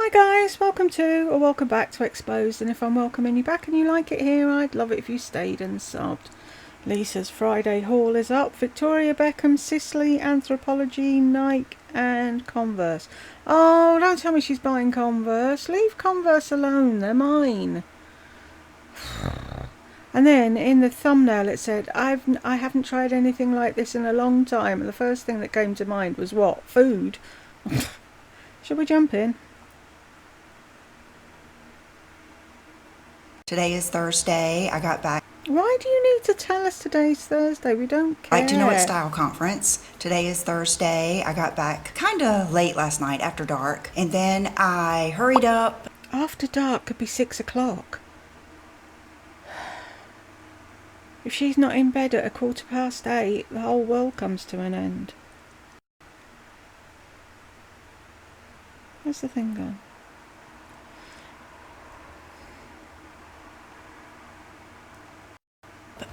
Hi guys, welcome to or welcome back to Exposed, and if I'm welcoming you back and you like it here, I'd love it if you stayed and subbed. Lisa's Friday haul is up. Victoria, Beckham, Sisley, Anthropologie, Nike and Converse. Oh, don't tell me she's buying Converse. Leave Converse alone, they're mine. And then in the thumbnail it said, I haven't tried anything like this in a long time. And the first thing that came to mind was what? Food. Shall we jump in? Today is Thursday. I got back. Why do you need to tell us today's Thursday? We don't care. Like to know it style conference. Today is Thursday. I got back kind of late last night after dark. And then I hurried up. After dark could be 6 o'clock. If she's not in bed at 8:15, the whole world comes to an end. Where's the thing gone?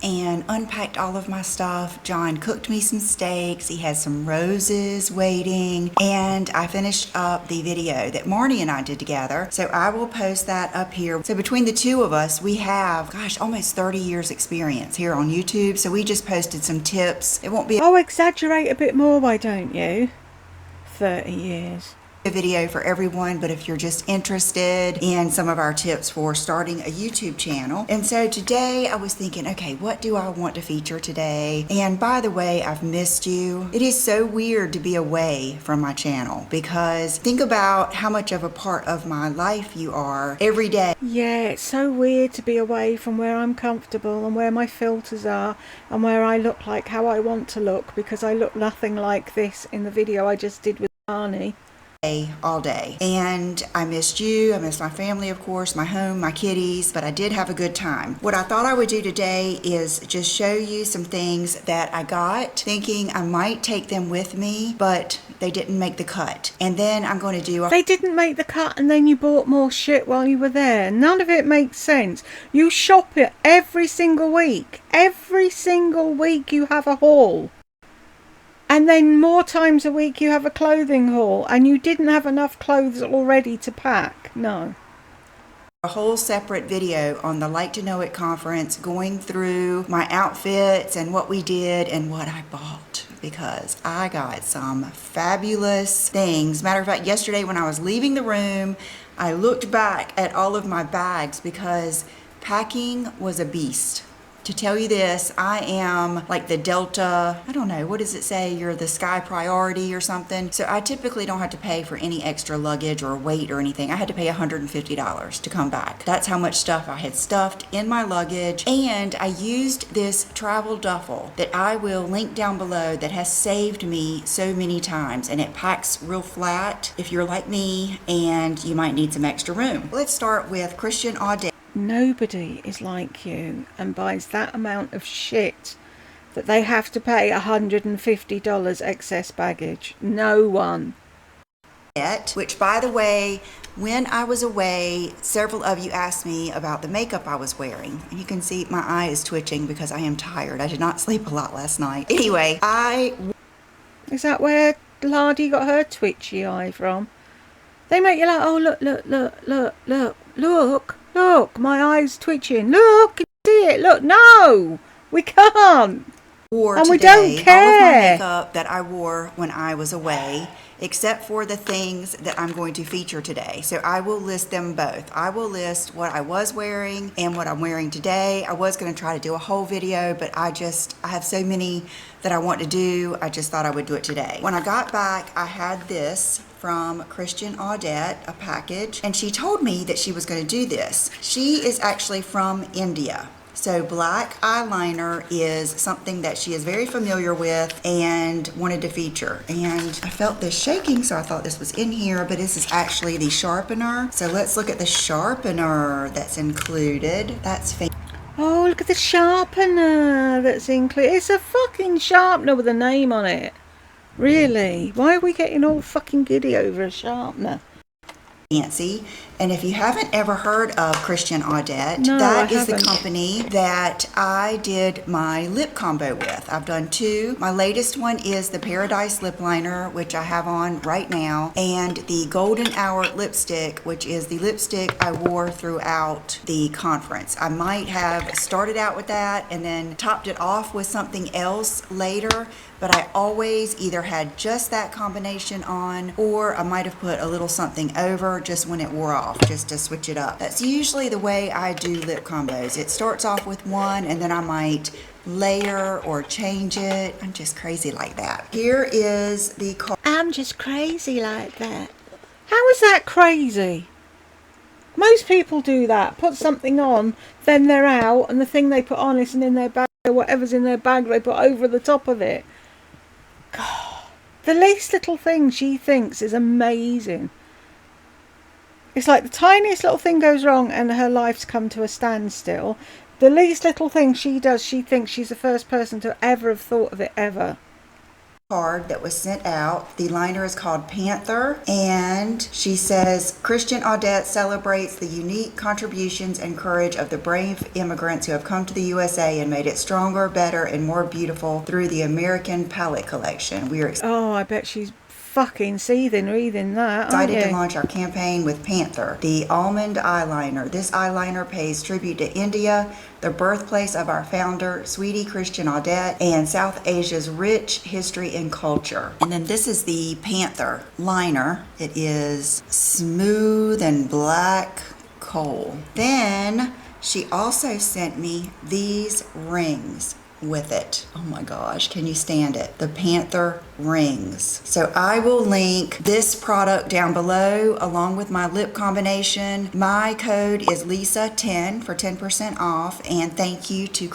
And unpacked all of my stuff. John cooked me some steaks. He had some roses waiting. And I finished up the video that Marnie and I did together. So I will post that up here. So between the two of us, we have, almost 30 years experience here on YouTube. So we just posted some tips. It won't be exaggerate a bit more, why don't you? 30 years. A video for everyone, but if you're just interested in some of our tips for starting a YouTube channel. And so today I was thinking, okay, what do I want to feature today? And by the way, I've missed you. It is so weird to be away from my channel because think about how much of a part of my life you are every day. Yeah, it's so weird to be away from where I'm comfortable and where my filters are and where I look like how I want to look, because I look nothing like this in the video I just did with Barney. All day. And I missed you. I missed my family, of course, my home, my kitties, but I did have a good time. What I thought I would do today is just show you some things that I got, thinking I might take them with me, but they didn't make the cut. And then I'm going to do They didn't make the cut and then you bought more shit while you were there. None of it makes sense. You shop it every single week. Every single week you have a haul. And then more times a week you have a clothing haul, and you didn't have enough clothes already to pack. No. a whole separate video on the Like to Know It conference, going through my outfits and what we did and what I bought, because I got some fabulous things. Matter of fact, yesterday when I was leaving the room, I looked back at all of my bags because packing was a beast. To tell you this, I am like the Delta, I don't know, what does it say? You're the Sky Priority or something. So I typically don't have to pay for any extra luggage or weight or anything. I had to pay $150 to come back. That's how much stuff I had stuffed in my luggage. And I used this travel duffel that I will link down below that has saved me so many times. And it packs real flat if you're like me and you might need some extra room. Let's start with Christian Audet. Nobody is like you and buys that amount of shit that they have to pay $150 excess baggage. No one. Which, by the way, when I was away, several of you asked me about the makeup I was wearing. And you can see my eye is twitching because I am tired. I did not sleep a lot last night. Anyway, Is that where Lardy got her twitchy eye from? They make you like, oh, look, my eye's twitching. Look, you see it. Look, no, we can't. And we don't care. All of my makeup that I wore when I was away, except for the things that I'm going to feature today. So I will list them both. I will list what I was wearing and what I'm wearing today. I was going to try to do a whole video, but I have so many that I want to do. I just thought I would do it today. When I got back, I had this from Christian Audet, a package, and she told me that she was going to do this. She is actually from India. So black eyeliner is something that she is very familiar with and wanted to feature. And I felt this shaking, so I thought this was in here, but this is actually the sharpener. So let's look at the sharpener that's included. That's fancy. Oh, look at the sharpener that's included. It's a fucking sharpener with a name on it. Really? Why are we getting all fucking giddy over a sharpener? Fancy. And if you haven't ever heard of Christian Audette, No, that I is the haven't. company that I did my lip combo with. I've done two. My latest one is the Paradise Lip Liner, which I have on right now, and the Golden Hour lipstick, which is the lipstick I wore throughout the conference. I might have started out with that and then topped it off with something else later, but I always either had just that combination on, or I might have put a little something over just when it wore off, just to switch it up. That's usually the way I do lip combos. It starts off with one and then I might layer or change it. I'm just crazy like that. Here is the card. I'm just crazy like that. How is that crazy? Most people do that. Put something on, then they're out, and the thing they put on isn't in their bag, or whatever's in their bag they put over the top of it. God, the least little thing she thinks is amazing. It's like the tiniest little thing goes wrong and her life's come to a standstill. The least little thing she does, she thinks she's the first person to ever have thought of it ever. Card that was sent out. The liner is called Panther, and she says, Christian Audette celebrates the unique contributions and courage of the brave immigrants who have come to the USA and made it stronger, better, and more beautiful through the American Palette Collection. We are Oh, I bet she's fucking seething reading that, excited aren't to you? launch our campaign with Panther, the almond eyeliner. This eyeliner pays tribute to India, the birthplace of our founder, Sweetie Christian Audette, and South Asia's rich history and culture. And then this is the Panther liner. It is smooth and black coal. Then she also sent me these rings with it. Oh my gosh, can you stand it? The Panther rings. So I will link this product down below along with my lip combination. My code is Lisa10 for 10% off, and thank you to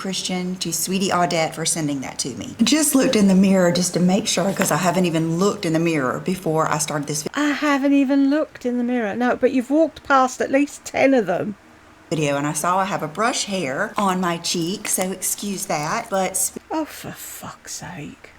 Sweetie Audette for sending that to me. Just looked in the mirror just to make sure, because I haven't even looked in the mirror before I started this I haven't even looked in the mirror. No, but you've walked past at least 10 of them. video, and I saw I have a brush hair on my cheek, so excuse that. But Oh, for fuck's sake.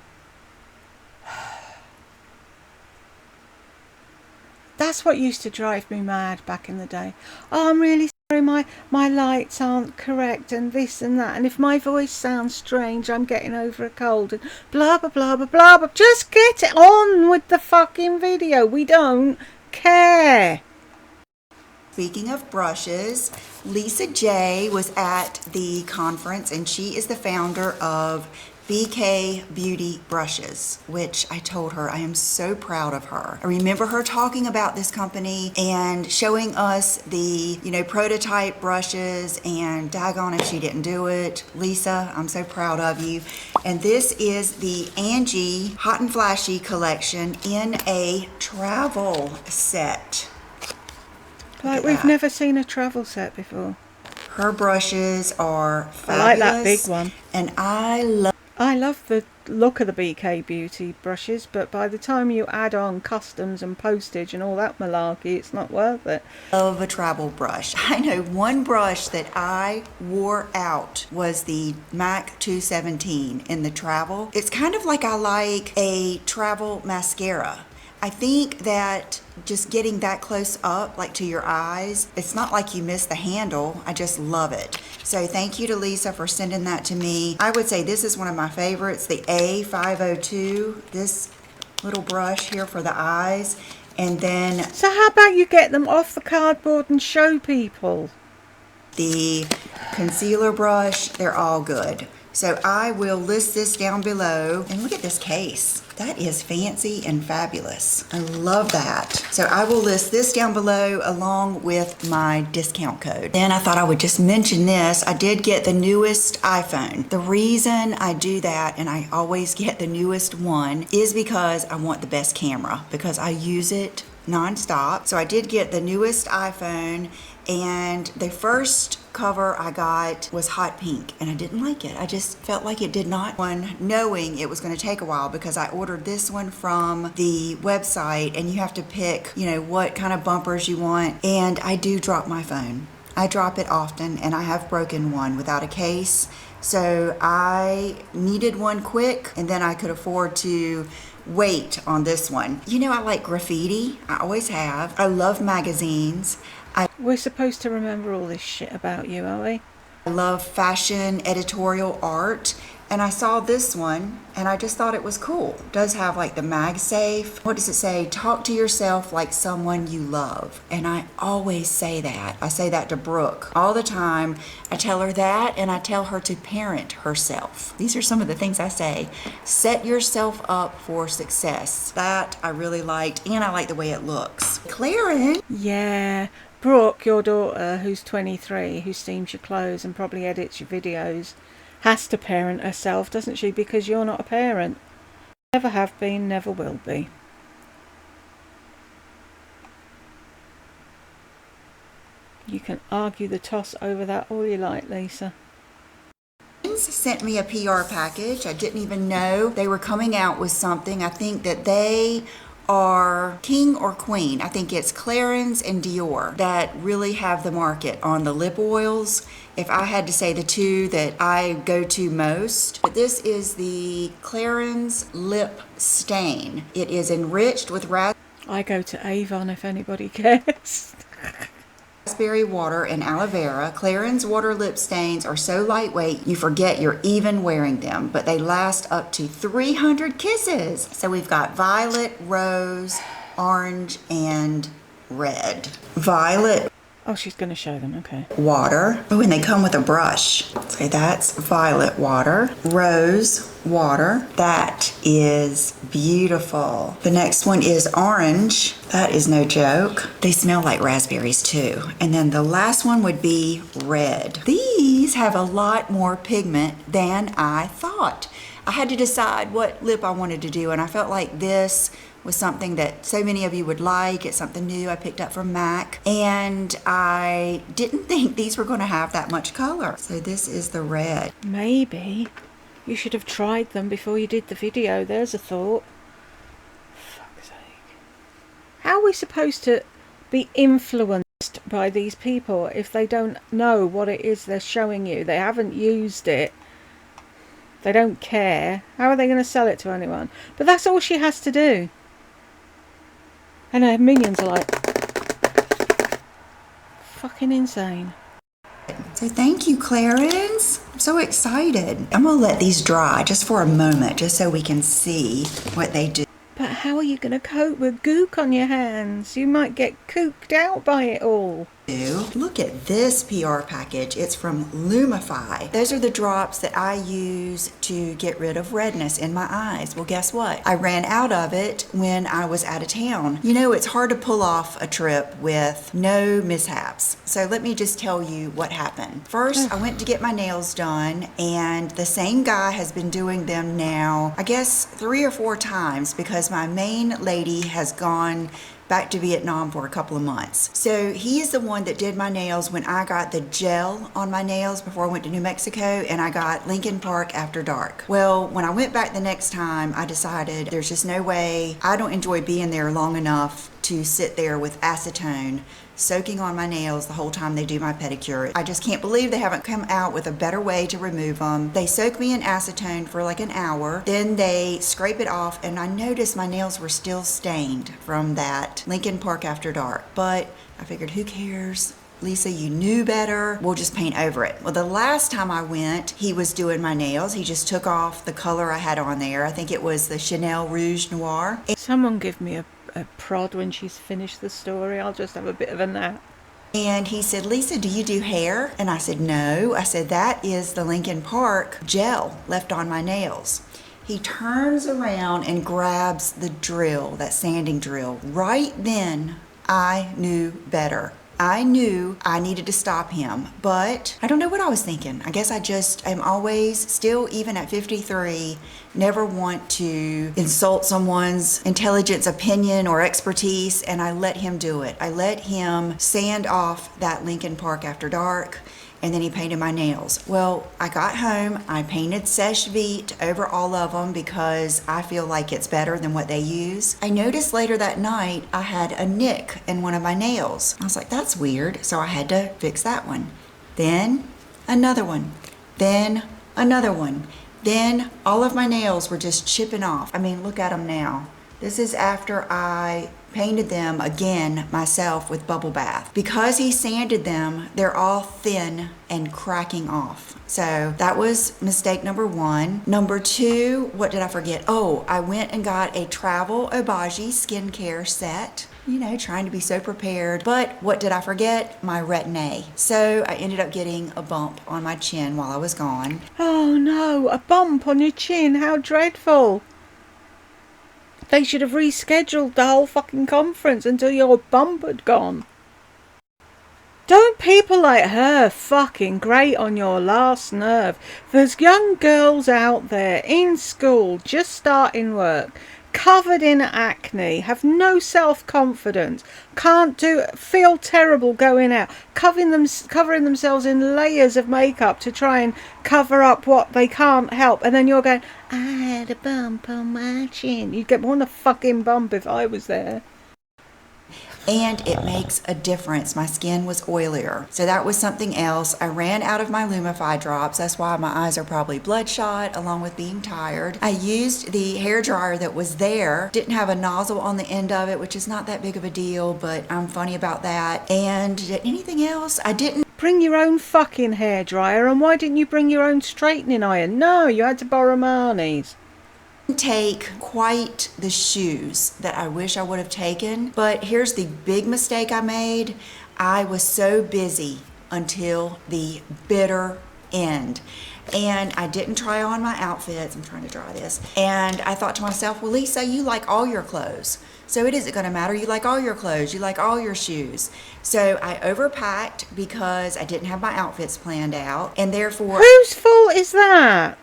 That's what used to drive me mad back in the day. Oh, I'm really sorry, my lights aren't correct and this and that. And if my voice sounds strange, I'm getting over a cold and blah, blah, blah, blah, blah, blah. Just get it on with the fucking video. We don't care. speaking of brushes, Lisa J was at the conference, and she is the founder of BK Beauty Brushes, which I told her I am so proud of her. I remember her talking about this company and showing us the, prototype brushes, and daggone if she didn't do it. Lisa, I'm so proud of you. And this is the Angie Hot and Flashy collection in a travel set. Like we've never seen a travel set before. Her brushes are fabulous. I like that big one. And I love the look of the BK Beauty brushes, but by the time you add on customs and postage and all that malarkey, it's not worth it. a travel brush. I know one brush that I wore out was the MAC 217 in the travel. It's kind of like I like a travel mascara. I think that just getting that close up, like to your eyes, it's not like you miss the handle. I just love it. So thank you to Lisa for sending that to me. I would say this is one of my favorites, the A502, this little brush here for the eyes. And then So how about you get them off the cardboard and show people? the concealer brush, they're all good. So I will list this down below. And look at this case. That is fancy and fabulous. I love that. So I will list this down below along with my discount code. Then I thought I would just mention this. I did get the newest iPhone. The reason I do that, and I always get the newest one, is because I want the best camera, because I use it nonstop. So I did get the newest iPhone, and the first cover I got was hot pink, and I didn't like it. I just felt like it did not, knowing it was going to take a while, because I ordered this one from the website, and you have to pick, what kind of bumpers you want. And I do drop my phone. I drop it often, and I have broken one without a case. So I needed one quick, and then I could afford to wait on this one. I like graffiti. I always have. I love magazines. We're supposed to remember all this shit about you, are we? I love fashion editorial art, and I saw this one and I just thought it was cool. It does have like the MagSafe. What does it say? Talk to yourself like someone you love. And I always say that. I say that to Brooke all the time. I tell her that, and I tell her to parent herself. These are some of the things I say. Set yourself up for success. That I really liked, and I like the way it looks. Clarence. Yeah. Brooke, your daughter, who's 23, who steams your clothes and probably edits your videos, has to parent herself, doesn't she? Because you're not a parent. Never have been, never will be. You can argue the toss over that all you like, Lisa. Sent me a PR package. I didn't even know they were coming out with something. I think that they are king or queen. I think it's Clarins and Dior that really have the market on the lip oils. If I had to say the two that I go to most, but this is the Clarins Lip Stain. It is enriched with I go to Avon if anybody cares. raspberry water and aloe vera. Clarins water lip stains are so lightweight you forget you're even wearing them, but they last up to 300 kisses. So we've got violet, rose, orange, and red. Violet. Oh, she's going to show them, okay. Water. Oh, and they come with a brush. So that's violet water. Rose water. That is beautiful. The next one is orange. That is no joke. They smell like raspberries too. And then the last one would be red. These have a lot more pigment than I thought. I had to decide what lip I wanted to do, and I felt like this was something that so many of you would like. It's something new I picked up from MAC, and I didn't think these were going to have that much color. So this is the red. Maybe you should have tried them before you did the video. There's a thought. Fuck's sake. How are we supposed to be influenced by these people if they don't know what it is they're showing you? They haven't used it. They don't care. How are they going to sell it to anyone? But that's all she has to do. And her minions are like fucking insane. So thank you, Clarence. I'm so excited. I'm gonna let these dry just for a moment, just so we can see what they do. But how are you going to cope with gook on your hands? You might get cooked out by it all. Look at this PR package. It's from Lumify. Those are the drops that I use to get rid of redness in my eyes. Well, guess what? I ran out of it when I was out of town. You know, it's hard to pull off a trip with no mishaps. So let me just tell you what happened. First, I went to get my nails done, and the same guy has been doing them now, I guess 3 or 4 times, because my main lady has gone back to Vietnam for a couple of months. So he is the one that did my nails when I got the gel on my nails before I went to New Mexico, and I got Lincoln Park After Dark. Well, when I went back the next time, I decided there's just no way. I don't enjoy being there long enough to sit there with acetone soaking on my nails the whole time they do my pedicure. I just can't believe they haven't come out with a better way to remove them. They soak me in acetone for like an hour, then they scrape it off, and I noticed my nails were still stained from that Lincoln Park After Dark. But I figured, who cares? Lisa, you knew better. We'll just paint over it. Well, the last time I went, he was doing my nails. He just took off the color I had on there. I think it was the Chanel Rouge Noir. Someone give me a prod when she's finished the story. I'll just have a bit of a nap. And he said, Lisa, do you do hair? And I said, no. I said, that is the Lincoln Park gel left on my nails. He turns around and grabs the drill, that sanding drill. Right then, I knew better. I knew I needed to stop him, but I don't know what I was thinking. I guess I just am always, still even at 53, never want to insult someone's intelligence, opinion, or expertise, and I let him do it. I let him sand off that Lincoln Park After Dark, and then he painted my nails. Well, I got home, I painted Seche Vite over all of them because I feel like it's better than what they use. I noticed later that night I had a nick in one of my nails. I was like, that's weird, so I had to fix that one. Then another one, then another one. Then all of my nails were just chipping off. I mean, look at them now. This is after I painted them again myself with bubble bath. Because he sanded them, they're all thin and cracking off. So that was mistake number one. Number two, what did I forget? Oh, I went and got a Anthropologie skincare set. You know, trying to be so prepared. But what did I forget? My retin-A. So I ended up getting a bump on my chin while I was gone. Oh no, a bump on your chin. How dreadful. They should have rescheduled the whole fucking conference until your bump had gone. Don't people like her fucking grate on your last nerve? There's young girls out there in school, just starting work, covered in acne, have no self-confidence, feel terrible going out, covering themselves in layers of makeup to try and cover up what they can't help, and then you're going, I had a bump on my chin. You'd get more than a fucking bump if I was there. And it makes a difference. My skin was oilier. So that was something else. I ran out of my Lumify drops. That's why my eyes are probably bloodshot, along with being tired. I used the hair dryer that was there. Didn't have a nozzle on the end of it, which is not that big of a deal, but I'm funny about that. And anything else? I didn't bring your own fucking hair dryer, and why didn't you bring your own straightening iron? No, you had to borrow Marnie's. Take quite the shoes that I wish I would have taken, but here's the big mistake I made. I was so busy until the bitter end, and I didn't try on my outfits. I'm trying to dry this, and I thought to myself, well, Lisa, you like all your clothes, so it isn't going to matter. You like all your clothes, you like all your shoes. So I overpacked because I didn't have my outfits planned out, and therefore, whose fault is that?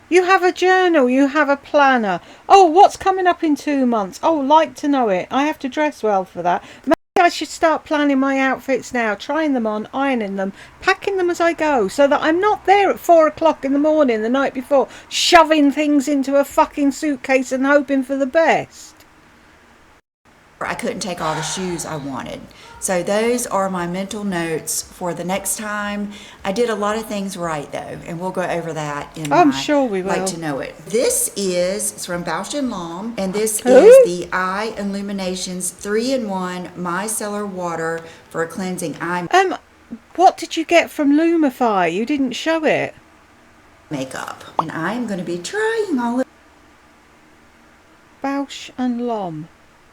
You have a journal, you have a planner. Oh, what's coming up in 2 months? Oh, like to know it. I have to dress well for that. Maybe I should start planning my outfits now, trying them on, ironing them, packing them as I go, so that I'm not there at 4 o'clock in the morning the night before, shoving things into a fucking suitcase and hoping for the best. I couldn't take all the shoes I wanted. So those are my mental notes for the next time. I did a lot of things right though, and we'll go over that in I'm sure we will. Like to Know It. This is it's from Bausch & Lomb, and this is the Eye Illuminations 3-in-1 Micellar Water for cleansing eye what did you get from Lumify? You didn't show it. Makeup. And I am going to be trying all of Bausch & Lomb.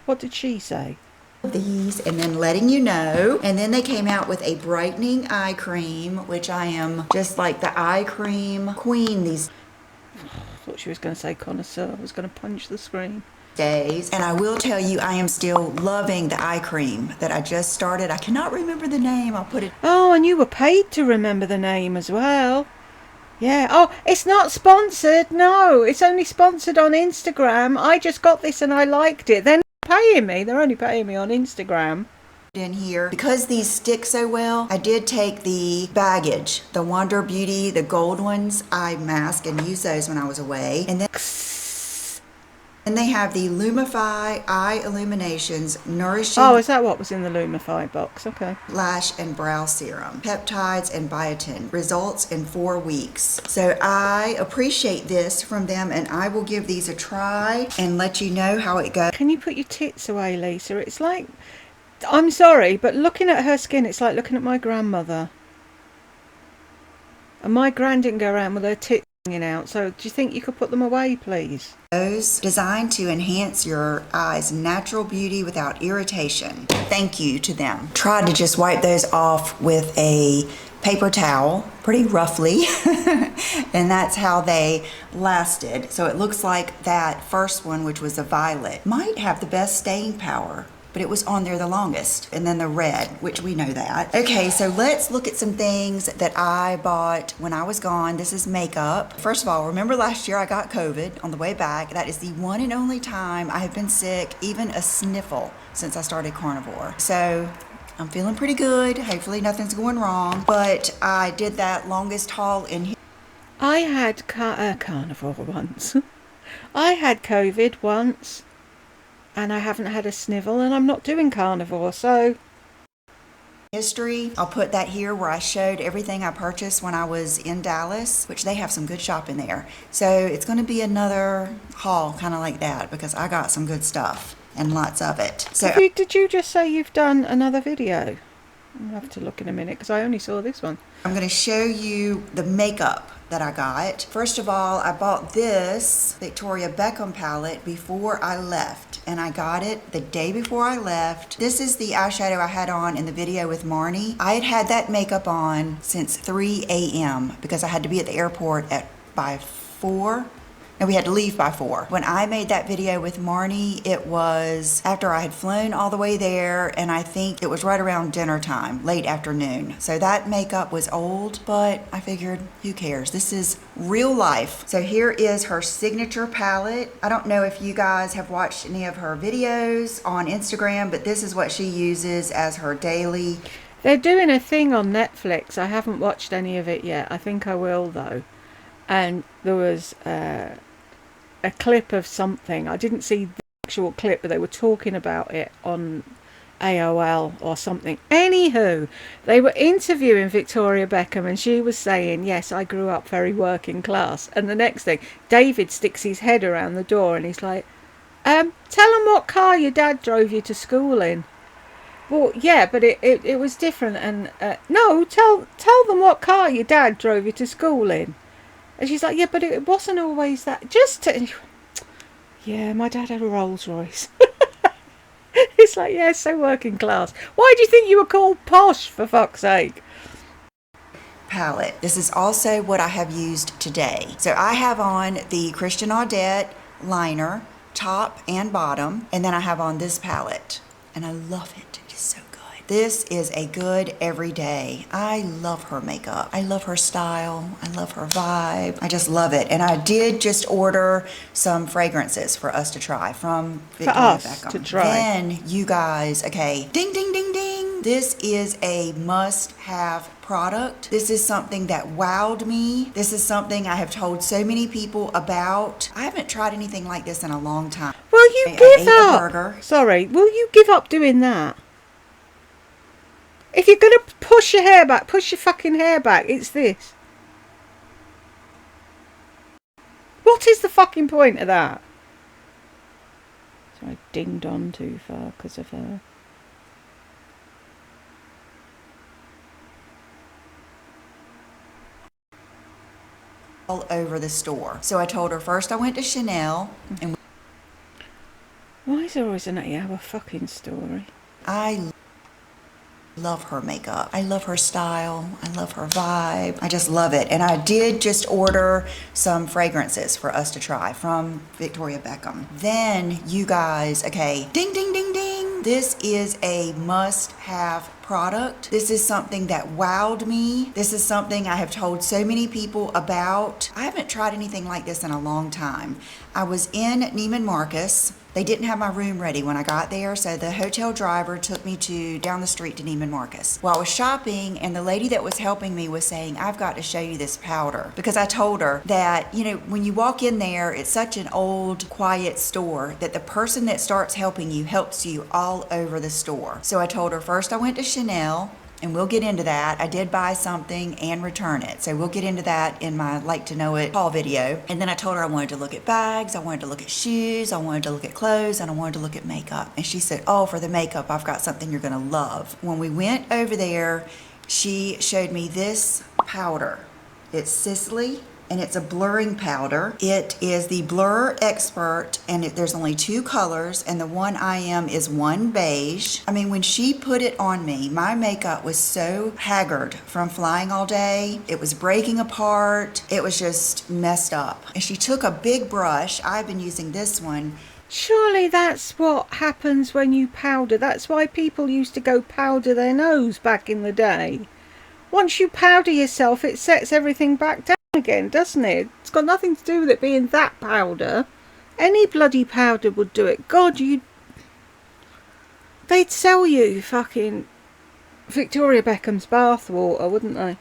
What did she say? These, and then letting you know. And then they came out with a brightening eye cream, which I am just like the eye cream queen these I thought she was going to say connoisseur. I was going to punch the screen. Days. And I will tell you, I am still loving the eye cream that I just started. I cannot remember the name. I'll put it. Oh, and you were paid to remember the name as well. Yeah. Oh, it's not sponsored. No, it's only sponsored on Instagram. I just got this and I liked it. They're paying me. They're only paying me on Instagram. In here, because these stick so well, I did take the Baggage, the Wonder Beauty, the gold ones, eye mask, and use those when I was away. And then they have the Lumify Eye Illuminations Nourishing. Oh, is that what was in the Lumify box? Okay. Lash and Brow Serum, Peptides and Biotin. Results in 4 weeks. So I appreciate this from them, and I will give these a try and let you know how it goes. Can you put your tits away, Lisa? It's like, I'm sorry, but looking at her skin, it's like looking at my grandmother. And my gran didn't go around with her tits hanging out, so do you think you could put them away, please? Those designed to enhance your eyes' natural beauty without irritation. Thank you to them. Tried to just wipe those off with a paper towel pretty roughly, and that's how they lasted. So it looks like that first one, which was a violet, might have the best staying power, but it was on there the longest. And then the red, which we know that. Okay, so let's look at some things that I bought when I was gone. This is makeup. First of all, remember last year I got COVID on the way back. That is the one and only time I have been sick, even a sniffle, since I started carnivore. So I'm feeling pretty good. Hopefully nothing's going wrong, but I did that longest haul in here. I had carnivore once. I had COVID once. And I haven't had a snivel, and I'm not doing carnivore, so. History, I'll put that here where I showed everything I purchased when I was in Dallas, which they have some good shopping there. So it's going to be another haul kind of like that because I got some good stuff. and lots of it. So Did you just say you've done another video? I'll have to look in a minute because I only saw this one. I'm going to show you the makeup that I got. First of all, I bought this Victoria Beckham palette before I left, and I got it the day before I left. This is the eyeshadow I had on in the video with Marnie. I had had that makeup on since 3 a.m. because I had to be at the airport by 4. And we had to leave by 4. When I made that video with Marnie, it was after I had flown all the way there, and I think it was right around dinner time, late afternoon. So that makeup was old, but I figured, who cares? This is real life. So here is her signature palette. I don't know if you guys have watched any of her videos on Instagram, but this is what she uses as her daily. They're doing a thing on Netflix. I haven't watched any of it yet. I think I will, though. And there was a clip of something. I didn't see the actual clip, but they were talking about it on AOL or something. Anywho, they were interviewing Victoria Beckham, and she was saying, yes, I grew up very working class. And the next thing, David sticks his head around the door and he's like, tell them what car your dad drove you to school in. Well, yeah, but it was different. And no, tell them what car your dad drove you to school in. And she's like, yeah, but it wasn't always that. Yeah, my dad had a Rolls Royce. It's like, yeah, so working class. Why do you think you were called posh, for fuck's sake? Palette. This is also what I have used today. So I have on the Christian Audette liner, top and bottom, and then I have on this palette. And I love it. It is so good. This is a good everyday. I love her makeup. I love her style. I love her vibe. I just love it. And I did just order some fragrances for us to try from Victoria Beckham. To try. Then you guys, okay, ding, ding, ding, ding. This is a must-have product. This is something that wowed me. This is something I have told so many people about. I haven't tried anything like this in a long time. Will you give up? Sorry, will you give up doing that? If you're going to push your hair back, push your fucking hair back. It's this. What is the fucking point of that? So I dinged on too far because of her. All over the store. So I told her first I went to Chanel. And why is there always an 8-hour fucking story? I love her makeup. I love her style. I love her vibe. I just love it. And I did just order some fragrances for us to try from Victoria Beckham. Then you guys, okay, ding, ding, ding, ding. This is a must-have product. This is something that wowed me. This is something I have told so many people about. I haven't tried anything like this in a long time. I was in Neiman Marcus. They didn't have my room ready when I got there, so the hotel driver took me down the street to Neiman Marcus. While I was shopping, and the lady that was helping me was saying, I've got to show you this powder. Because I told her that, you know, when you walk in there, it's such an old, quiet store that the person that starts helping you helps you all over the store. So I told her first I went to Chanel, and we'll get into that. I did buy something and return it. So we'll get into that in my Like to Know It haul video. And then I told her I wanted to look at bags, I wanted to look at shoes, I wanted to look at clothes, and I wanted to look at makeup. And she said, oh, for the makeup, I've got something you're gonna love. When we went over there, she showed me this powder. It's Sisley, and it's a blurring powder. It is the Blur Expert, and there's only 2 colors, and the one I am is one beige. I mean, when she put it on me, my makeup was so haggard from flying all day. It was breaking apart. It was just messed up. And she took a big brush. I've been using this one. Surely that's what happens when you powder. That's why people used to go powder their nose back in the day. Once you powder yourself, it sets everything back down again, doesn't it? It's got nothing to do with it being that powder. Any bloody powder would do it. God, they'd sell you fucking Victoria Beckham's bathwater, wouldn't they?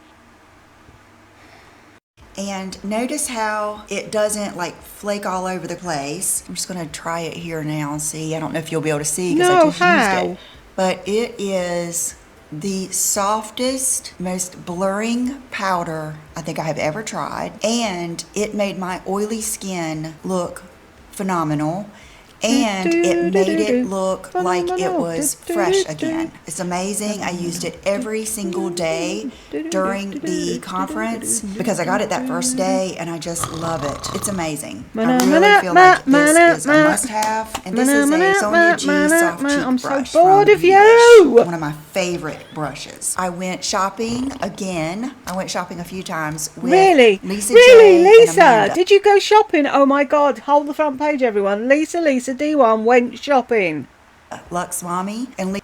And notice how it doesn't like flake all over the place. I'm just going to try it here now and see. I don't know if you'll be able to see because I just used it. But it is the softest, most blurring powder I think I have ever tried. And it made my oily skin look phenomenal. and it made it look like it was fresh again. It's amazing. I used it every single day during the conference because I got it that first day and I just love it. It's amazing. I really feel like this is a must-have, and this is a Sonia G soft cheek I'm brush so bored from of you. One of my favorite brushes. I went shopping again. I went shopping a few times with Lisa J. Lisa, and Amanda. did you go shopping? Oh my God, hold the front page, everyone. Lisa D1 went shopping. Luxwami and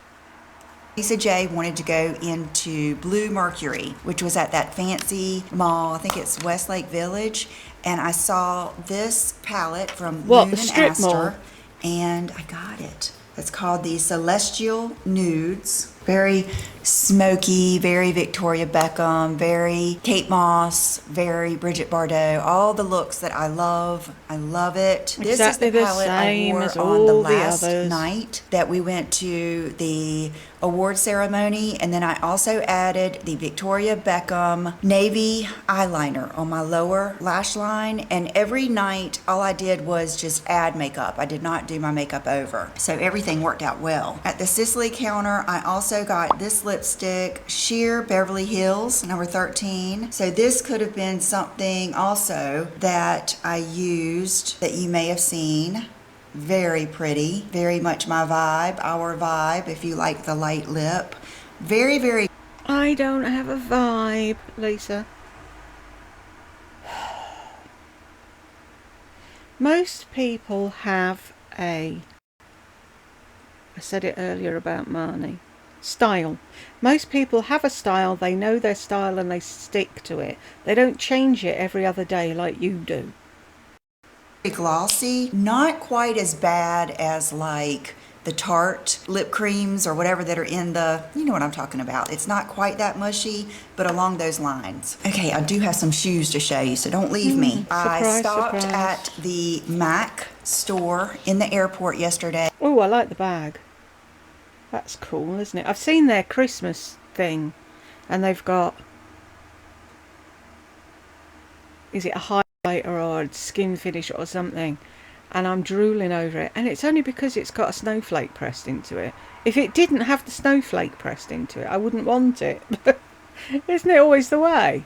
Lisa J wanted to go into Blue Mercury, which was at that fancy mall. I think it's Westlake Village. And I saw this palette from Loon and Aster, and I got it. It's called the Celestial Nudes. Very smoky, very Victoria Beckham, very Kate Moss, very Bridget Bardot. All the looks that I love. I love it. Exactly, this is the palette I wore on the last others. night that we went to the award ceremony, and then I also added the Victoria Beckham navy eyeliner on my lower lash line, and every night all I did was just add makeup. I did not do my makeup over, so everything worked out well. At the Sisley counter, I also got this lipstick, Sheer Beverly Hills number 13. So this could have been something also that I used that you may have seen. Very pretty, very much my vibe, our vibe, if you like the light lip. Very, very... I don't have a vibe, Lisa. Most people have I said it earlier about Marnie. Style. Most people have a style, they know their style and they stick to it. They don't change it every other day like you do. Glossy, not quite as bad as like the Tarte lip creams or whatever that are in the, you know what I'm talking about. It's not quite that mushy, but along those lines. Okay, I do have some shoes to show you, so don't leave me. I stopped at the MAC store in the airport yesterday. Oh, I like the bag. That's cool, isn't it? I've seen their Christmas thing, and they've got, is it a highlighter or a skin finish or something? And I'm drooling over it, and it's only because it's got a snowflake pressed into it. If it didn't have the snowflake pressed into it, I wouldn't want it. Isn't it always the way?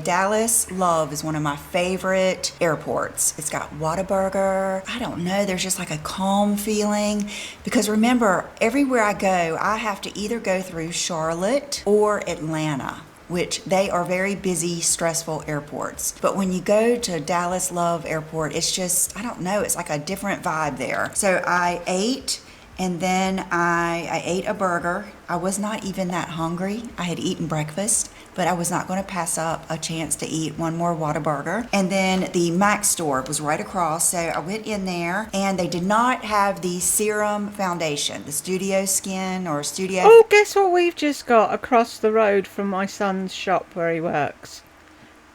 Dallas Love is one of my favorite airports. It's got Whataburger. I don't know, there's just like a calm feeling. Because remember, everywhere I go, I have to either go through Charlotte or Atlanta, which they are very busy, stressful airports. But when you go to Dallas Love Airport, it's just, I don't know, it's like a different vibe there. So I ate, and then I ate a burger. I was not even that hungry. I had eaten breakfast, but I was not going to pass up a chance to eat one more Whataburger. And then the MAC store was right across, so I went in there, and they did not have the serum foundation, the Studio Skin or Studio... Oh, guess what we've just got across the road from my son's shop where he works?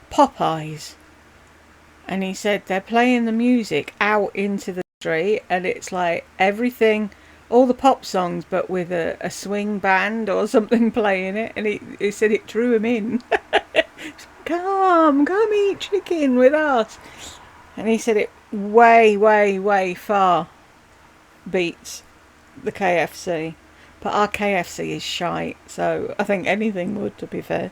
Popeyes. And he said they're playing the music out into the street, and it's like everything... all the pop songs, but with a swing band or something playing it, and he said it drew him in. Come eat chicken with us. And he said it way far beats the KFC. But our KFC is shite, so I think anything would, to be fair.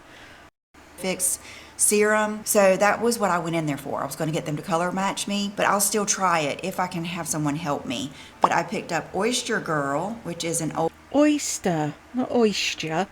Fix serum. So that was what I went in there for. I was going to get them to color match me, but I'll still try it if I can have someone help me. But I picked up Oyster Girl, which is an old... Oyster, not oyster.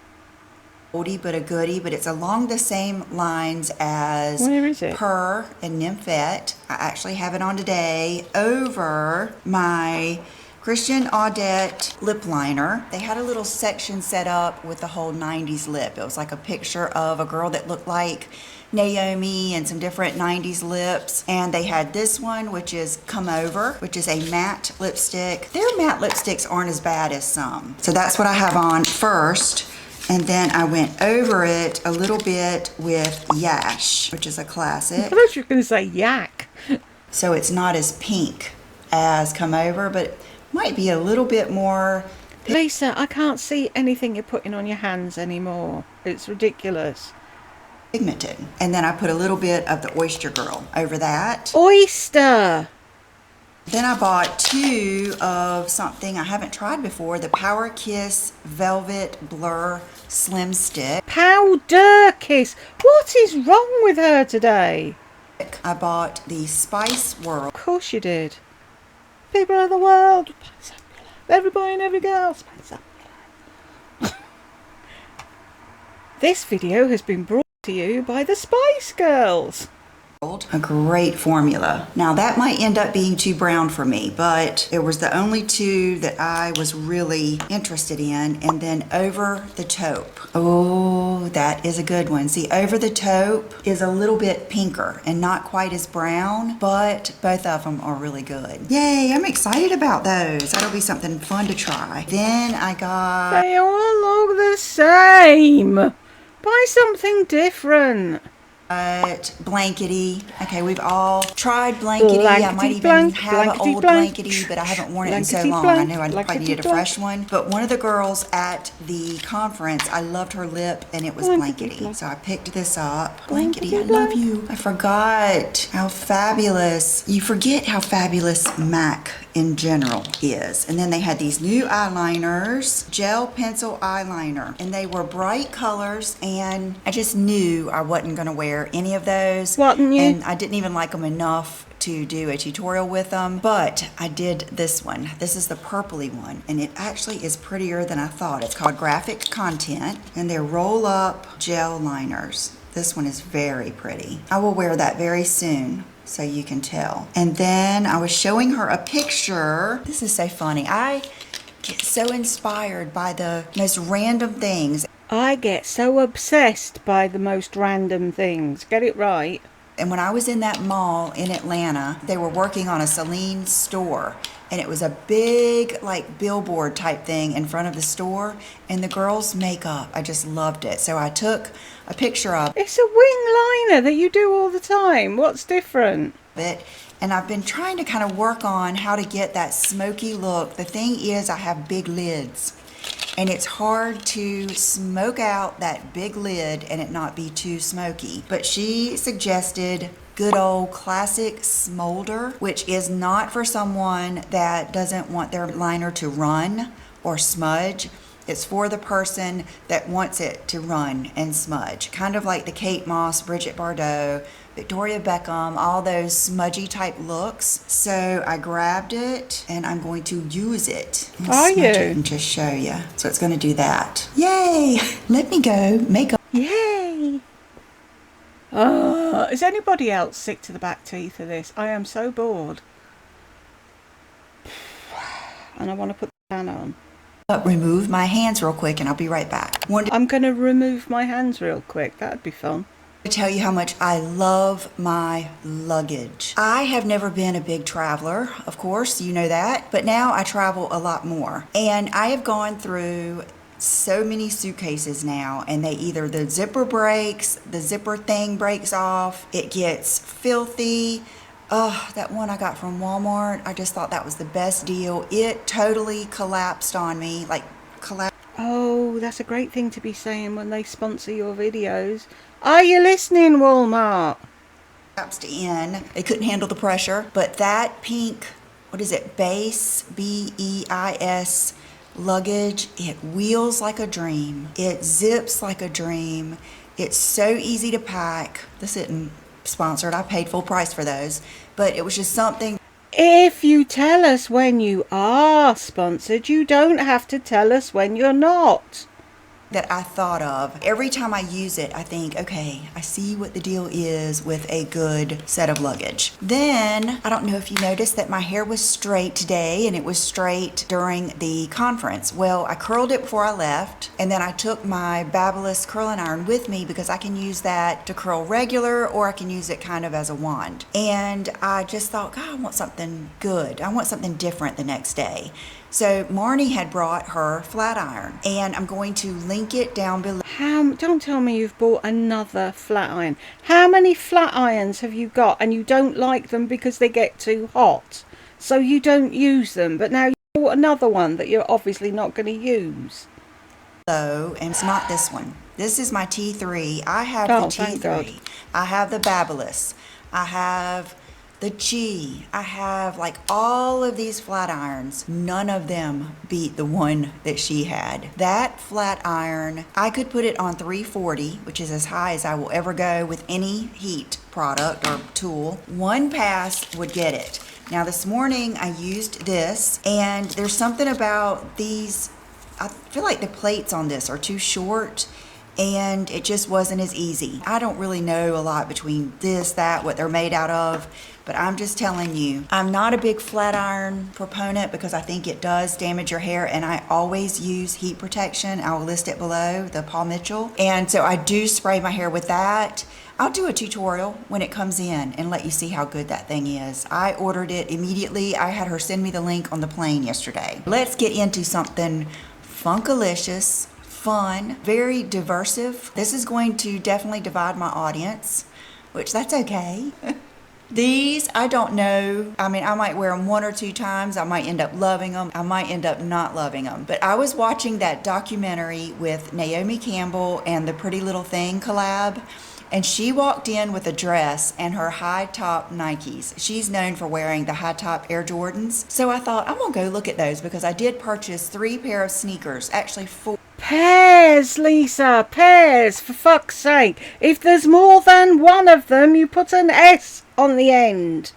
Oldie but a goodie, but it's along the same lines as... Where is it? Purr and Nymphette. I actually have it on today over my Christian Audette lip liner. They had a little section set up with the whole 90s lip. It was like a picture of a girl that looked like Naomi and some different 90s lips. And they had this one, which is Come Over, which is a matte lipstick. Their matte lipsticks aren't as bad as some. So that's what I have on first. And then I went over it a little bit with Yash, which is a classic. I thought you were going to say yak. So it's not as pink as Come Over, but might be a little bit more... Lisa, I can't see anything you're putting on your hands anymore. It's ridiculous. Then I bought 2 of something I haven't tried before, the Power Kiss Velvet Blur Slim Stick. Powder Kiss. What is wrong with her today? I bought the Spice World. Of course you did. People of the world. Every boy and every girl. This video has been brought to you by the Spice Girls. A great formula. Now that might end up being too brown for me, but it was the only 2 that I was really interested in. And then Over the Taupe. Oh, that is a good one. See, Over the Taupe is a little bit pinker and not quite as brown, but both of them are really good. Yay, I'm excited about those. That'll be something fun to try. Then I got... They all look the same. Buy something different. Blankety. Okay, we've all tried Blankety. I might even have an old Blankety, but I haven't worn it in so long. I know I probably needed a fresh one. But one of the girls at the conference, I loved her lip, and it was Blankety. So I picked this up. Blankety, I love you. I forgot how fabulous. You forget how fabulous MAC in general is. And then they had these new eyeliners, gel pencil eyeliner, and they were bright colors, and I just knew I wasn't going to wear any of those. Wasn't you? And I didn't even like them enough to do a tutorial with them, but I did this one. This is the purpley one, and it actually is prettier than I thought. It's called Graphic Content, and they're roll-up gel liners. This one is very pretty. I will wear that very soon, so you can tell. And then I was showing her a picture. This is so funny. I get so inspired by the most random things. I get so obsessed by the most random things. Get it right. And when I was in that mall in Atlanta, they were working on a Celine store. And it was a big, like, billboard type thing in front of the store. And the girls' makeup, I just loved it. So I took a picture of It's a wing liner that you do all the time. What's different? it. And I've been trying to kind of work on how to get that smoky look. The thing is, I have big lids. And it's hard to smoke out that big lid and it not be too smoky. But she suggested good old classic smolder, which is not for someone that doesn't want their liner to run or smudge. It's for the person that wants it to run and smudge. Kind of like the Kate Moss, Bridget Bardot, Victoria Beckham, all those smudgy type looks. So I grabbed it and I'm going to use it. Are you? And just show you. So it's going to do that. Yay! Let me go make a... Yay! Is anybody else sick to the back teeth of this? I am so bored. And I want to put the fan on. Remove my hands real quick and I'll be right back. I'm going to remove my hands real quick. That'd be fun. To tell you how much I love my luggage. I have never been a big traveler, of course, you know that, but now I travel a lot more. And I have gone through so many suitcases now, and the zipper breaks, the zipper thing breaks off, it gets filthy. Oh, that one I got from Walmart, I just thought that was the best deal. It totally collapsed on me, Oh, that's a great thing to be saying when they sponsor your videos. Are you listening, Walmart? collapsed in. They couldn't handle the pressure, but that pink, what is it, Base, B-E-I-S, luggage, it wheels like a dream. It zips like a dream. It's so easy to pack. This isn't sponsored. I paid full price for those, but it was just something. If you tell us when you are sponsored, you don't have to tell us when you're not. That I thought of. Every time I use it, I think, okay, I see what the deal is with a good set of luggage. Then, I don't know if you noticed that my hair was straight today, and it was straight during the conference. Well, I curled it before I left, and then I took my Babyliss curling iron with me because I can use that to curl regular, or I can use it kind of as a wand. And I just thought, God, I want something good. I want something different the next day. So Marnie had brought her flat iron, and I'm going to link it down below. Don't tell me you've bought another flat iron. How many flat irons have you got and you don't like them because they get too hot? So you don't use them, but now you bought another one that you're obviously not going to use. And it's not this one. This is my T3. I have the Thank T3. God. I have the Babyliss. I have the G. I have like all of these flat irons. None of them beat the one that she had. That flat iron, I could put it on 340, which is as high as I will ever go with any heat product or tool. One pass would get it. Now this morning I used this, and there's something about these, I feel like the plates on this are too short, and it just wasn't as easy. I don't really know a lot between this, that, what they're made out of, but I'm just telling you, I'm not a big flat iron proponent because I think it does damage your hair, and I always use heat protection. I'll list it below, the Paul Mitchell. And so I do spray my hair with that. I'll do a tutorial when it comes in and let you see how good that thing is. I ordered it immediately. I had her send me the link on the plane yesterday. Let's get into something funkalicious, fun, very diversive. This is going to definitely divide my audience, which that's okay. These, I don't know. I mean, I might wear them 1 or 2 times. I might end up loving them. I might end up not loving them. But I was watching that documentary with Naomi Campbell and the Pretty Little Thing collab, and she walked in with a dress and her high top Nikes. She's known for wearing the high top Air Jordans. So I thought, I'm gonna go look at those because I did purchase 3 pair of sneakers, actually 4. Pairs, Lisa, pairs, for fuck's sake. If there's more than one of them, you put an S on the end.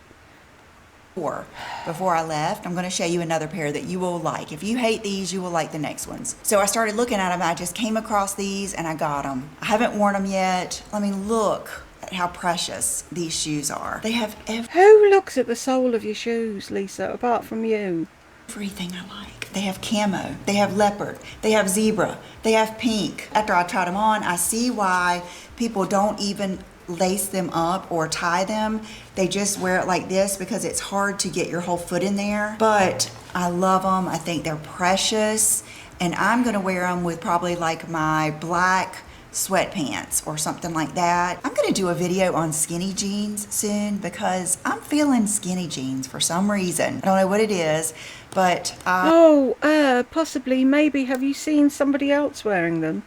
Before I left, I'm going to show you another pair that you will like. If you hate these, you will like the next ones. So I started looking at them. I just came across these and I got them. I haven't worn them yet. I mean, look at how precious these shoes are. They have Who looks at the sole of your shoes, Lisa, apart from you? everything I like. They have camo, they have leopard, they have zebra, they have pink. After I tried them on, I see why people don't even lace them up or tie them. They just wear it like this because it's hard to get your whole foot in there. But I love them. I think they're precious, and I'm gonna wear them with probably like my black sweatpants or something like that. I'm gonna do a video on skinny jeans soon because I'm feeling skinny jeans for some reason. I don't know what it is, but possibly, maybe. Have you seen somebody else wearing them?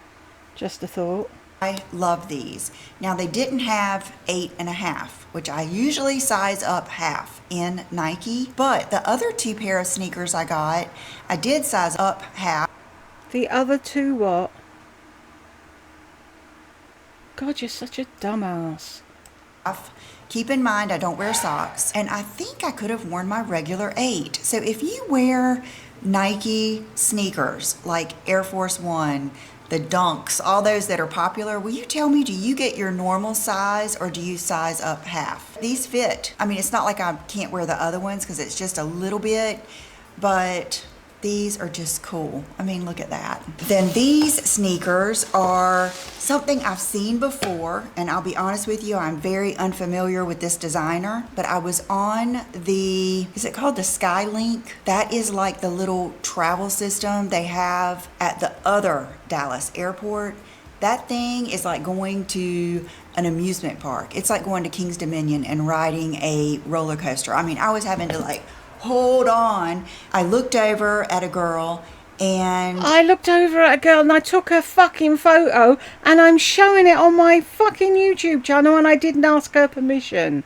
Just a thought. I love these. Now they didn't have 8.5, which I usually size up half in Nike, but the other 2 pair of sneakers I got, I did size up half. The other 2 what? God, you're such a dumbass. Keep in mind, I don't wear socks, and I think I could have worn my regular 8. So if you wear Nike sneakers like Air Force One, the Dunks, all those that are popular, will you tell me, do you get your normal size or do you size up half? These fit. I mean, it's not like I can't wear the other ones because it's just a little bit, but these are just cool. I mean, look at that. Then these sneakers are something I've seen before, and I'll be honest with you, I'm very unfamiliar with this designer, but I was on the, is it called the Skylink? That is like the little travel system they have at the other Dallas airport. That thing is like going to an amusement park. It's like going to King's Dominion and riding a roller coaster. I mean, I was having to like hold on. I looked over at a girl and I took a fucking photo and I'm showing it on my fucking YouTube channel and I didn't ask her permission.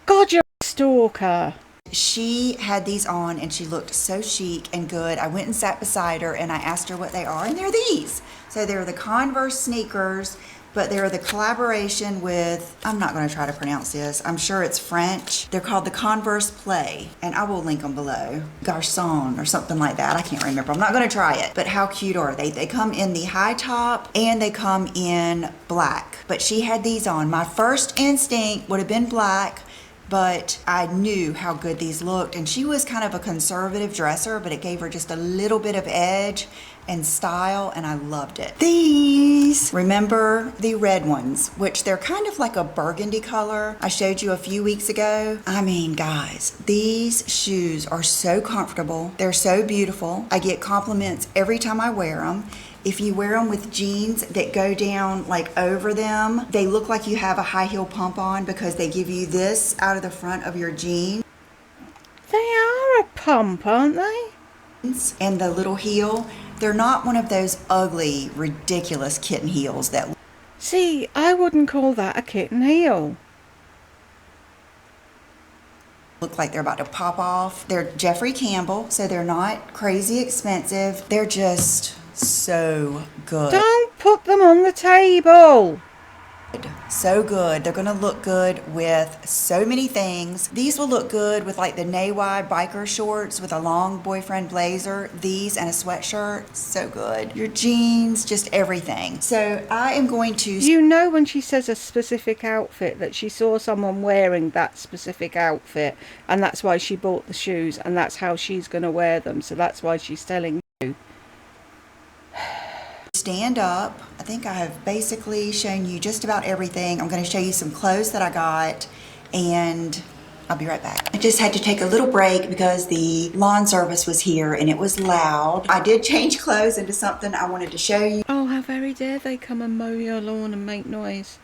God, you're a stalker. She had these on and she looked so chic and good. I went and sat beside her and I asked her what they are, and they're these. So they're the Converse sneakers, but they're the collaboration with, I'm not going to try to pronounce this, I'm sure it's French. They're called the Converse Play, and I will link them below. Garçon or something like that, I can't remember. I'm not going to try it, but how cute are they? They come in the high top and they come in black, but she had these on. My first instinct would have been black, but I knew how good these looked, and she was kind of a conservative dresser, but it gave her just a little bit of edge and style, and I loved it. These, remember the red ones, which they're kind of like a burgundy color I showed you a few weeks ago. I mean, guys, these shoes are so comfortable. They're so beautiful. I get compliments every time I wear them. If you wear them with jeans that go down like over them, they look like you have a high heel pump on because they give you this out of the front of your jeans. They are a pump, aren't they? And the little heel, they're not one of those ugly, ridiculous kitten heels that... See, I wouldn't call that a kitten heel. look like they're about to pop off. They're Jeffrey Campbell, so they're not crazy expensive. They're just so good. Don't put them on the table. So good. They're gonna look good with so many things. These will look good with like the knee-wide biker shorts with a long boyfriend blazer. These and a sweatshirt, so good. Your jeans, just everything. So I am going to... You know when she says a specific outfit that she saw someone wearing that specific outfit and that's why she bought the shoes and that's how she's going to wear them. So that's why she's telling you. Stand up. I think I have basically shown you just about everything. I'm going to show you some clothes that I got and I'll be right back. I just had to take a little break because the lawn service was here and it was loud. I did change clothes into something I wanted to show you. Oh, how very dare they come and mow your lawn and make noise.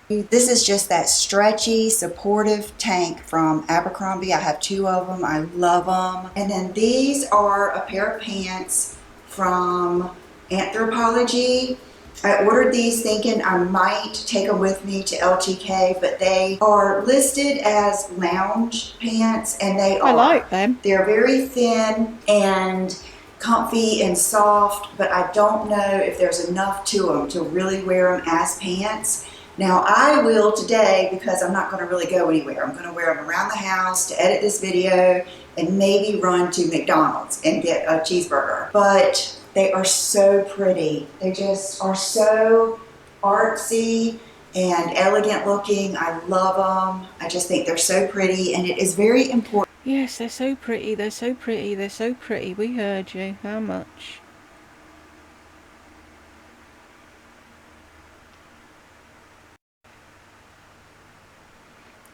This is just that stretchy, supportive tank from Abercrombie. I have 2 of them. I love them. And then these are a pair of pants from Anthropologie. I ordered these thinking I might take them with me to LTK, but they are listed as lounge pants and they are. I like them. They're very thin and comfy and soft, but I don't know if there's enough to them to really wear them as pants. Now I will today because I'm not going to really go anywhere. I'm going to wear them around the house to edit this video and maybe run to McDonald's and get a cheeseburger. But they are so pretty. They just are so artsy and elegant looking. I love them. I just think they're so pretty and it is very important. Yes, they're so pretty. They're so pretty. They're so pretty. We heard you. How much?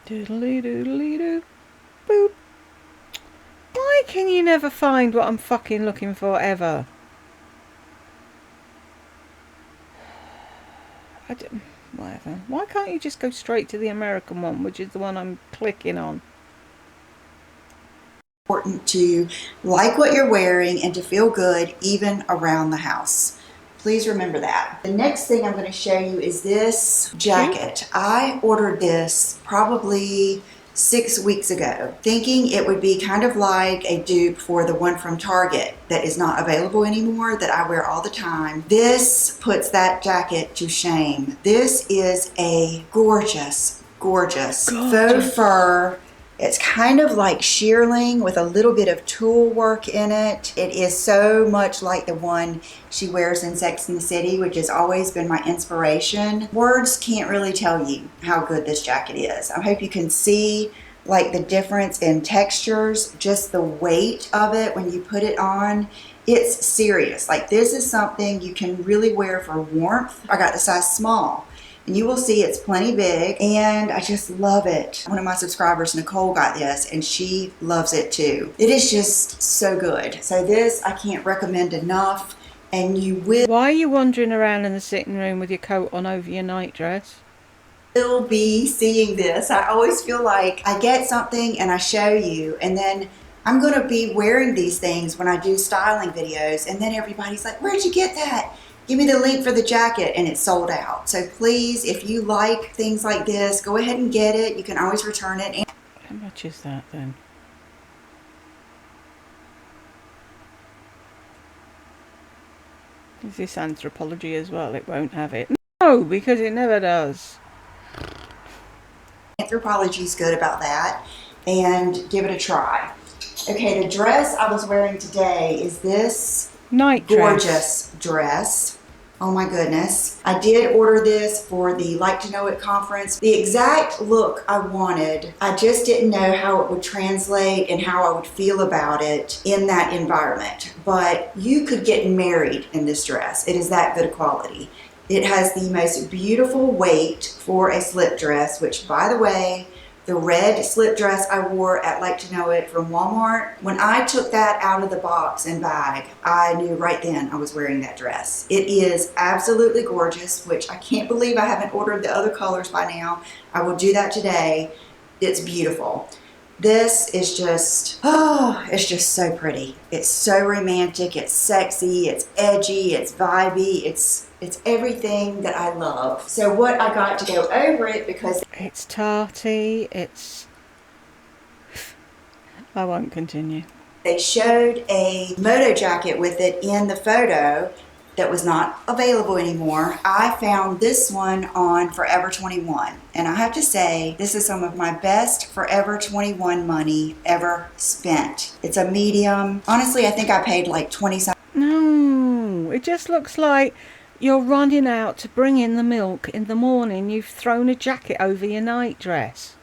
Doodly doodly doo. Boop. Why can you never find what I'm fucking looking for ever? Whatever. Why can't you just go straight to the American one, which is the one I'm clicking on? Important to like what you're wearing and to feel good even around the house. Please remember that. The next thing I'm going to show you is this jacket. I ordered this probably 6 weeks ago, thinking it would be kind of like a dupe for the one from Target that is not available anymore that I wear all the time. This puts that jacket to shame. This is a gorgeous, gorgeous faux fur. It's kind of like shearling with a little bit of tulle work in it. It is so much like the one she wears in Sex and the City, which has always been my inspiration. Words can't really tell you how good this jacket is. I hope you can see like the difference in textures, just the weight of it when you put it on. It's serious. Like this is something you can really wear for warmth. I got the size small. And you will see it's plenty big and I just love it. One of my subscribers, Nicole, got this and she loves it too. It is just so good. So this I can't recommend enough and you will... Why are you wandering around in the sitting room with your coat on over your nightdress? Will be seeing this. I always feel like I get something and I show you and then I'm going to be wearing these things when I do styling videos and then everybody's like, where'd you get that? Give me the link for the jacket and it's sold out. So please, if you like things like this, go ahead and get it. You can always return it. How much is that then? Is this Anthropologie as well? It won't have it. No, because it never does. Anthropologie is good about that and give it a try. Okay, the dress I was wearing today is this Night dress. Gorgeous dress. Oh my goodness. I did order this for the Like to Know It conference. The exact look I wanted, I just didn't know how it would translate and how I would feel about it in that environment. But you could get married in this dress. It is that good quality. It has the most beautiful weight for a slip dress, which by the way, the red slip dress I wore at Like to Know It from Walmart, when I took that out of the box and bag, I knew right then I was wearing that dress. It is absolutely gorgeous, which I can't believe I haven't ordered the other colors by now. I will do that today. It's beautiful. This is just, oh, it's just so pretty. It's so romantic, it's sexy, it's edgy, it's vibey, it's everything that I love. So what I got to go over it because it's tarty, it's I won't continue. They showed a moto jacket with it in the photo that was not available anymore. I found this one on Forever 21, and I have to say this is some of my best Forever 21 money ever spent. It's a medium. Honestly, I think I paid like 20 something. No, it just looks like you're running out to bring in the milk in the morning. You've thrown a jacket over your nightdress.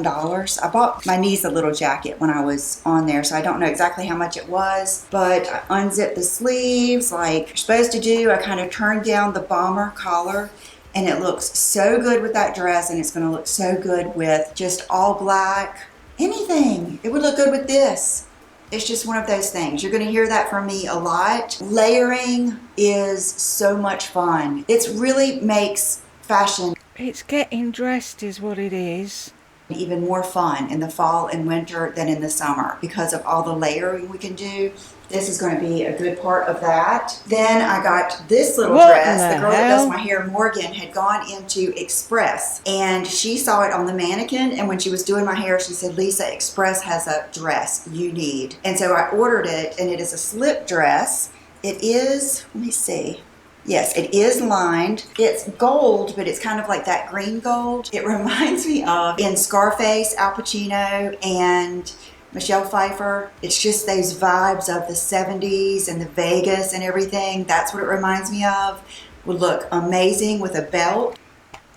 Dollars. I bought my niece a little jacket when I was on there, so I don't know exactly how much it was, but I unzipped the sleeves like you're supposed to do. I kind of turned down the bomber collar, and it looks so good with that dress, and it's going to look so good with just all black. Anything. It would look good with this. It's just one of those things. You're going to hear that from me a lot. Layering is so much fun. It really makes fashion. It's getting dressed is what it is. Even more fun in the fall and winter than in the summer because of all the layering we can do. This is going to be a good part of that. Then I got this little dress. The girl that does my hair, Morgan, had gone into Express, and she saw it on the mannequin, and when she was doing my hair, she said, Lisa, Express has a dress you need. And so I ordered it, and it is a slip dress. It is, let me see. Yes, it is lined. It's gold, but it's kind of like that green gold. It reminds me of in Scarface, Al Pacino and Michelle Pfeiffer. It's just those vibes of the 70s and the Vegas and everything. That's what it reminds me of. Would look amazing with a belt.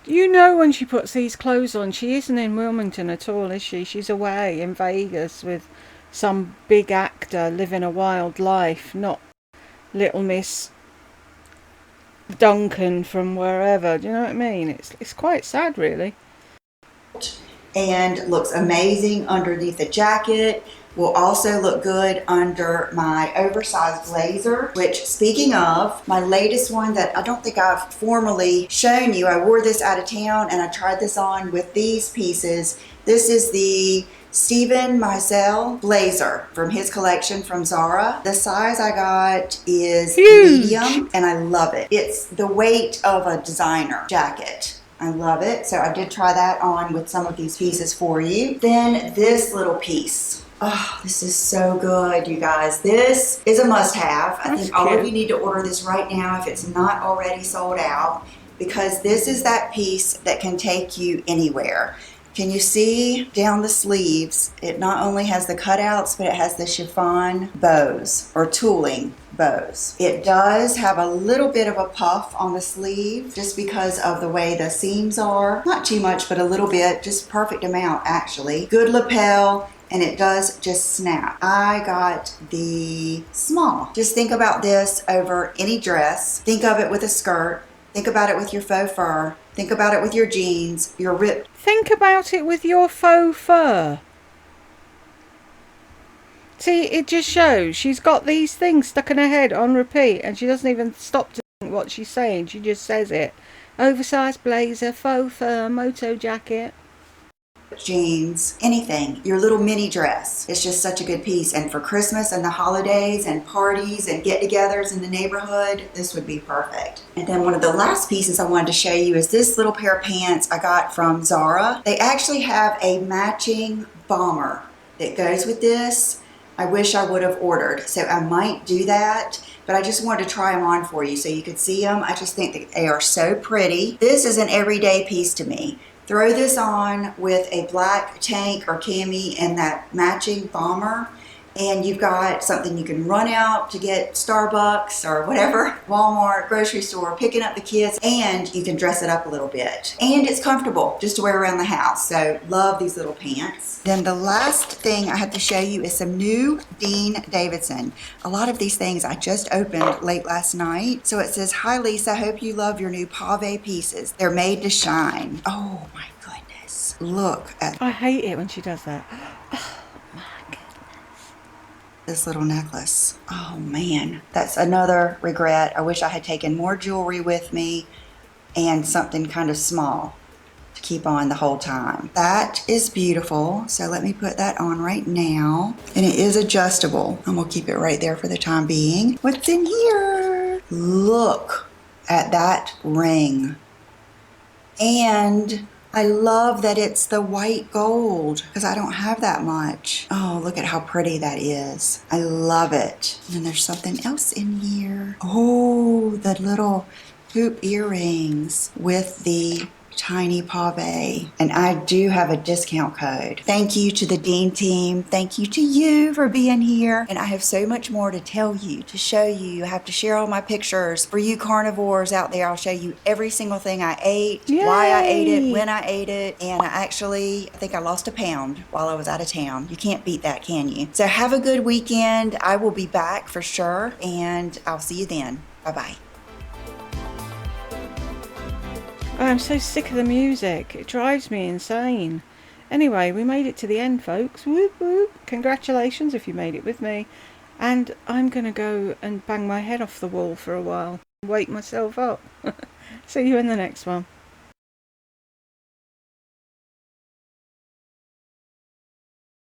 You know when she puts these clothes on, she isn't in Wilmington at all, is she? She's away in Vegas with some big actor living a wild life, not Little Miss Duncan from wherever. Do you know what I mean? It's quite sad, really. And looks amazing underneath the jacket. Will also look good under my oversized blazer, which, speaking of, my latest one that I don't think I've formally shown you, I wore this out of town and I tried this on with these pieces. This is the Steven Meisel blazer from his collection from Zara. The size I got is huge. Medium, and I love it. It's the weight of a designer jacket. I love it. So I did try that on with some of these pieces for you. Then this little piece. Oh, this is so good, you guys. This is a must-have. I think all of you need to order this right now if it's not already sold out, because this is that piece that can take you anywhere. Can you see down the sleeves? It not only has the cutouts, but it has the chiffon bows or tooling bows. It does have a little bit of a puff on the sleeve just because of the way the seams are. Not too much, but a little bit, just perfect amount actually. Good lapel, and it does just snap. I got the small. Just think about this over any dress. Think of it with a skirt. Think about it with your faux fur. Think about it with your jeans, your ripped. Think about it with your faux fur. See, it just shows she's got these things stuck in her head on repeat, and she doesn't even stop to think what she's saying. She just says it. Oversized blazer, faux fur, moto jacket. Jeans, anything, your little mini dress. It's just such a good piece. And for Christmas and the holidays and parties and get-togethers in the neighborhood, this would be perfect. And then one of the last pieces I wanted to show you is this little pair of pants I got from Zara. They actually have a matching bomber that goes with this. I wish I would have ordered, so I might do that, but I just wanted to try them on for you so you could see them. I just think that they are so pretty. This is an everyday piece to me. Throw this on with a black tank or cami and that matching bomber, and you've got something you can run out to get Starbucks or whatever, Walmart, grocery store, picking up the kids, and you can dress it up a little bit. And it's comfortable just to wear around the house, so love these little pants. Then the last thing I have to show you is some new Dean Davidson. A lot of these things I just opened late last night. So it says, "Hi Lisa, hope you love your new pave pieces. They're made to shine." Oh my goodness. Look at I hate it when she does that. this little necklace. Oh man, that's another regret. I wish I had taken more jewelry with me and something kind of small to keep on the whole time. That is beautiful. So let me put that on right now. And it is adjustable. I'm gonna keep it right there for the time being. What's in here? Look at that ring. And I love that it's the white gold because I don't have that much. Oh, look at how pretty that is. I love it. And then there's something else in here. Oh, the little hoop earrings with the tiny pave. And I do have a discount code. Thank you to the Dean team. Thank you to you for being here. And I have so much more to tell you, to show you. I have to share all my pictures. For you carnivores out there, I'll show you every single thing I ate, Yay! why I ate it, when I ate it. And I think I lost a pound while I was out of town. You can't beat that, can you? So have a good weekend. I will be back for sure. And I'll see you then. Bye-bye. I'm so sick of the music. It drives me insane. Anyway, we made it to the end, folks. Whoop whoop. Congratulations if you made it with me. And I'm going to go and bang my head off the wall for a while. Wake myself up. See you in the next one.